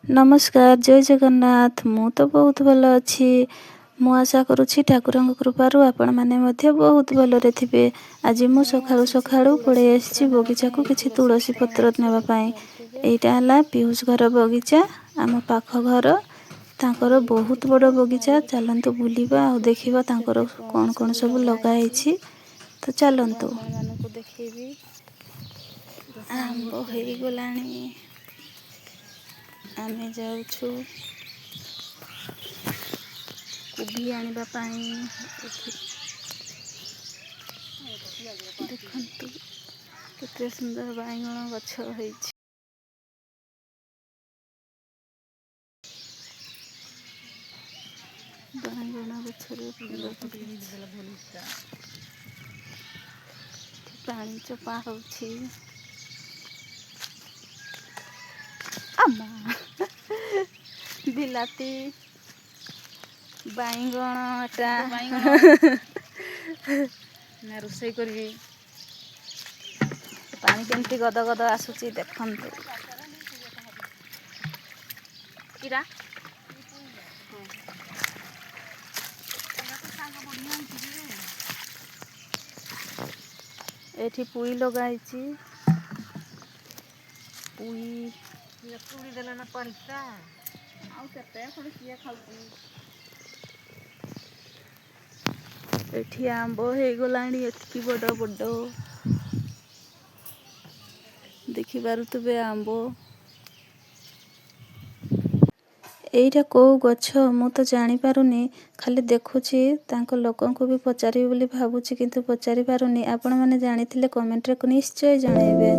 नमस्कार जय जगन्नाथ मु तो बहुत भल अच्छी मु आशा करुँची ठाकुर कृपारू आपण मैंने बहुत भलरे थे। आज मु सखा सखा पड़े आसी बगीचा को किसी तुलसी पत्र नापी। यहाँ है पीयूष घर बगीचा आम पाख घर तांकर बहुत बड़ बगीचा। चलतु बुलवा आ देखा कौन कौन सब लगाई तो चलतु देखेबी। आंब हो गलानी आमे जाऊछु कोबी आनिबा पाई। देखंतु केते सुंदर बाइगण गछ होईछि। बाइगण गछरे पानी चपा होछि। अम्मा बिलाती बाइगणटा ना रोसई करबी। पानी केमती गद गद आसुची देखंतु। किरा एठी पुई लगाइची। पुई पुरी देला ना पानीटा आउ केते खड़ी किया खाउची। एठी आंब हे गलाणी एतकी बड़ बड़ देखि पारुतबे आंब। एइटा को गछ मु तो जानी पारुनी खाली देखुची तांको लोकन को भी पचारि बोली भाबुची किंतु पचारि पारुनी। आपण माने जानिथिले कमेंट रे निश्चय जणाइबे।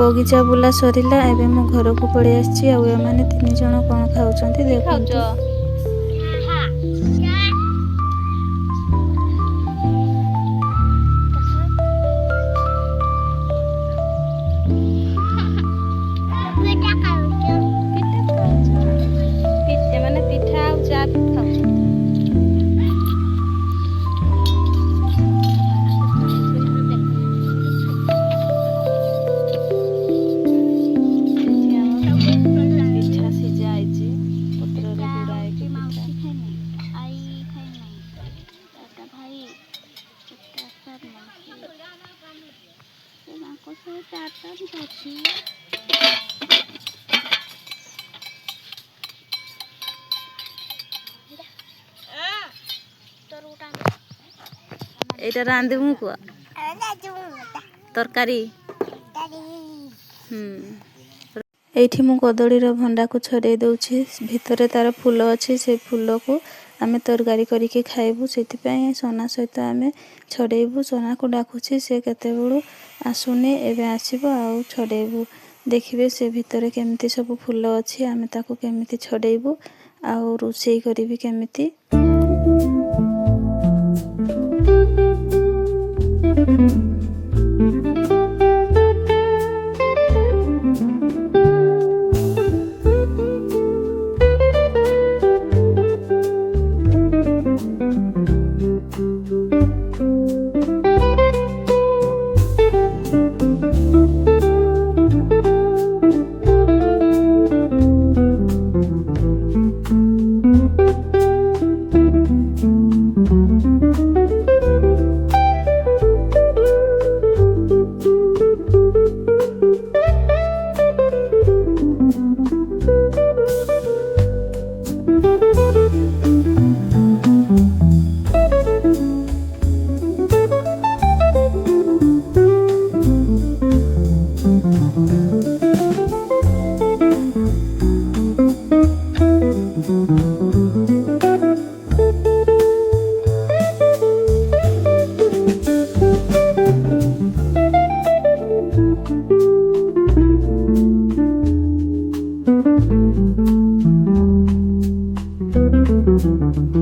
बगीचा बुला सरिला एबे मो घर को पड़े आछि आ एमाने 3 जण कोन खाउचंती देखंतु। एटा रांधमु को तरकारी एठी मु कदलीर भंडा को छड़े दउछि भितरे तार फूल अछि से फूल को आमे तरकारी करिके खाइबु सेति पय सोना सहित आमे छड़ेबु। सोना को डाकुछि से केते बळु आसुने एबे आसीबो आ छड़ेबु देखिबे से भितरे केमिति सब फूल अछि आमे ताको केमिति छड़ेबु आ रोसेई करिबि केमिति।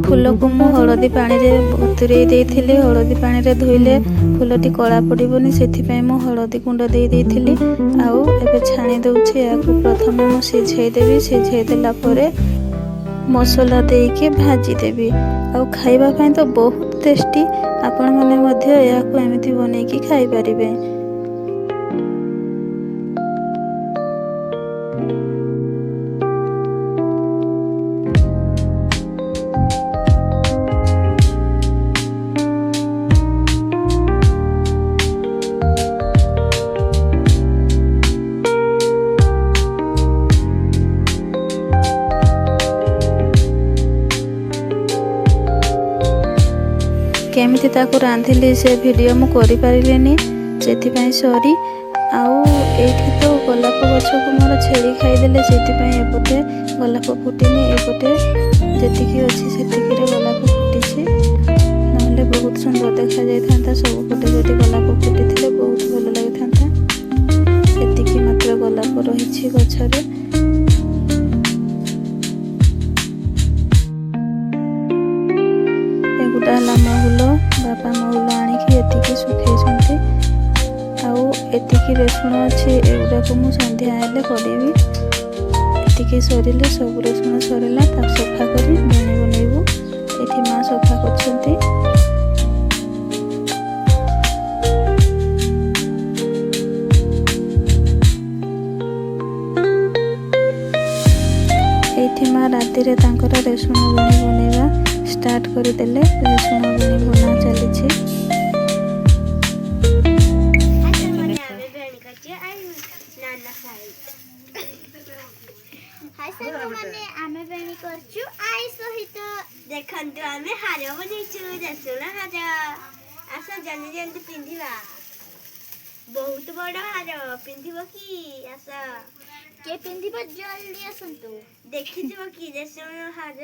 फूल को मु हलदी पानी रे बतुरे देइथिले हलदी पानी रे धोइले फूलटी कला पड़िबोनी सेथि मु हलदी गुंड दे देइथिले आउ एबे छाणी दउछि याकु प्रथमे मु सिझाई देबी सिझाई देला परे मसला देके भाजी देबी आउ खाइबा पय तो बहुत टेस्टी आपण माने मध्य याकु एमिति बनै की खाइ परिबे। केमिति ताको रांधिली से वीडियो मु करि पारिलेनी सेति पय सॉरी आउ एठी तो गोलाप गछ को मोर छेड़ी खाइ देले सेति पय एपटे गोलाप फुटिनी एपटे जेतिकी अछि सेतिकी रे गोलाप फुटिछि नहले बहुत सुंदर देखा जाय थांता सब पटे जति गोलाप फुटिथिले बहुत भलो लागि थांता एतिकी मात्र गोलाप रहिछि गछरे। एगुटाला महुल बापा महुल आनिकी एतिकी सुखेइछन्ते आउ एतिकी रसुण अछि एगुडा को मु संध्या आइले करिबी एतिकी सरिले सब रसुण सरिला ता सफा करी बने बनेबु एठी मा सफा करछन्ते। एठी मा राती रे तांकर रसुण बने बनेबा स्टार्ट कर देले रसुण बनी बना चली छी। हाय संग माने आमे बेणी करछु आई सहित देखंतु आमे हार बनेछु रसुण हार आसा जल्दी जल्दी पिंधिबा बहुत बड़ हार पिंधिबो की आसा के पिंधिबो जल्दी आसंतु देखि जबो की रसुण हार